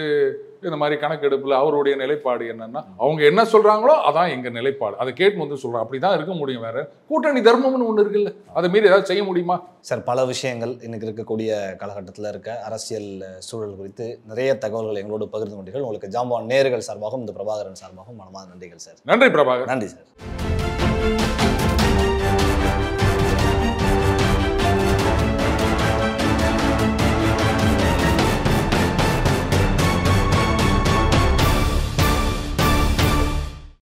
இந்த மாதிரி கணக்கெடுப்புல அவருடைய நிலைப்பாடு என்னன்னா அவங்க என்ன சொல்றாங்களோ அதான் எங்க நிலைப்பாடு, அதை கேட்டு வந்து சொல்றோம். அப்படிதான் இருக்க முடியும். வேற கூட்டணி தர்மம்னு ஒண்ணு இருக்குல்ல, அதை மீறி ஏதாவது செய்ய முடியுமா? சார், பல விஷயங்கள் இன்னைக்கு இருக்கக்கூடிய காலகட்டத்தில் இருக்க அரசியல் சூழல் குறித்து நிறைய தகவல்கள் எங்களோடு பகிர்ந்து கொண்டீர்கள். உங்களுக்கு ஜாம்பவான் நேயர்கள் சார்பாகவும் இந்த பிரபாகரன் சார்பாகவும் மனமார்ந்த நன்றிகள் சார். நன்றி பிரபாகர். நன்றி சார்.